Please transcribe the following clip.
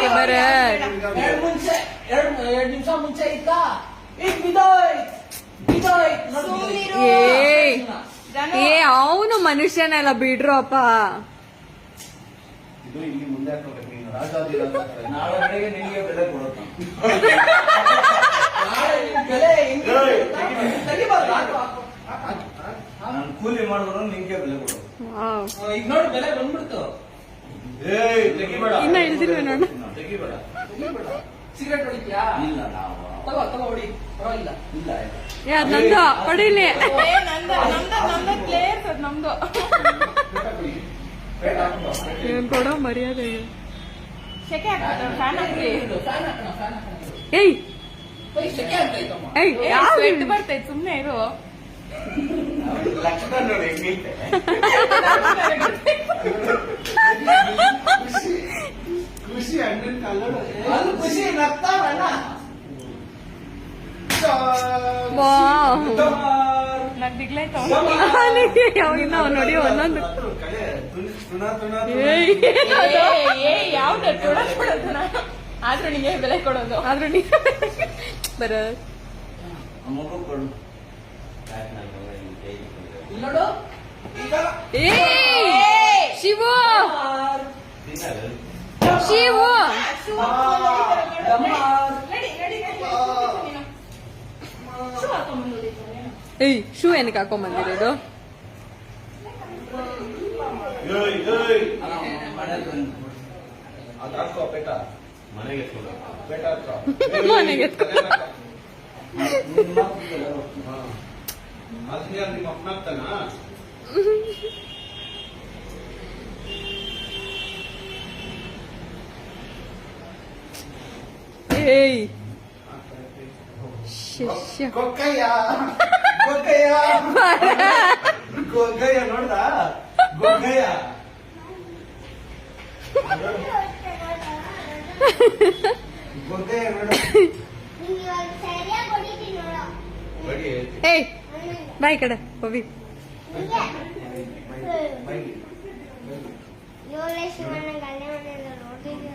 Okay ಬರ ಎರಡು ನಿಮಿಷ ಮುಂಚೆ ಇತ್ತಾ ಈಗ ಬಿದೋಯ್ತ್ ಏ ಅವನು ಮನುಷ್ಯನೆಲ್ಲ ಬಿಡ್ರು ಅಪ್ಪ. ಇದು ಇಲ್ಲಿ ಮುಂದೆ ಹಾಕೋಬೇಕು ನೀನು ರಾಜಾದಿರಾಜ ನಾಳೆ ನಿನಗೆ ಬೆಲೆ ಕೊಡುತ್ತಾ ನಾನು ಕೂಲಿ ಮಾಡಿದ್ರು ನಿಂಗೆ ಬೆಲೆ ಕೊಡೋದು. ಈಗ ನೋಡಿ ಬೆಲೆ ಬಂದ್ಬಿಡ್ತು. ತೆಗಿಬೇಡ, ಇನ್ನ ಇಳ್ದಿಲ್ವ ನೋಡು. ತೆಗಿಬೇಡ. ಸಿಗರೇಟ್ ಹೊಡಿತೀಯಾ? ಇಲ್ಲ ನಾವು ತಗೋ ಹೊಡಿ, ಪರವಾಗಿಲ್ಲ. ಇಲ್ಲ ಏ ಅದ್ ನಂದು ಹೊಡಿಲಿ. ನಮ್ದು ಏನ್ ಕೊಡೋ ಮರ್ಯಾದೆ. ಶೆಕೆ ಆಗ್ತದೆ ಫ್ಯಾನ್ ಹಾಕಿ. ಏಯ್ ಸೆಕೆ ಆಗ್ತೈತಮ್ಮ. ಏಯ್ ಸ್ವೆಟ್ ಬರ್ತೈತೆ ಸುಮ್ನೆ ಇರು. ಲಕ್ಷಣ ನೋಡಿ ಹೆಂಗೈತೆ. ಖುಷಿ ಅಣ್ಣನ ಕಲ್ಲೋಡ ಅದು ಖುಷಿ ನಗ್ತಾವಣ್ಣ. ನಾನ್ ದಿಗ್ಲಾಯ್ತು ಯಾವಾಗಿನ ಅವ್ನು ನೋಡಿ ಒಂದೊಂದು. ಯಾವ್ದು ಆದ್ರೂ ನಿಂಗೆ ಬೆಲೆ ಕೊಡೋದು. ಆದ್ರೂ ನೀ ಬರ ಮಗು ಕೊಡು. ಇಲ್ಲಿ ನೋಡು ಈಗ ಏ ಶಿವು ಶಿವು ಏಯ್ ಶೂ ಏನಕ್ಕೆ ಹಾಕೊಂಬಂದಿರೋದು? ಅದು ಹಾಕೋ ಪೇಟ ಮನೆಗೆ ಪೇಟ ಹಾಕೋ ಮನೆಗೆ ನಿಮ್ಮ ಅಪ್ಪನಾಗ್ತಾನ. ಏಯ್ ಶಿಷ್ಯ ಗೊಕ್ಕಯ್ಯ ಗೊಕ್ಕಯ್ಯ ಗೊಕ್ಕಯ್ಯ ನೋಡ್ದ ಗೊಕ್ಕಯ್ಯ ಗೊಕ್ಕಯ್ಯ ನೋಡ ಬಡಿ ಏಯ್ ಬಾಯ್ ಕಡೆ ಪವಿ. ಶಿವಣ್ಣ ಗಲ್ಲೆ ಮನೆಯಲ್ಲ ನೋಡಿದ್ವಿ.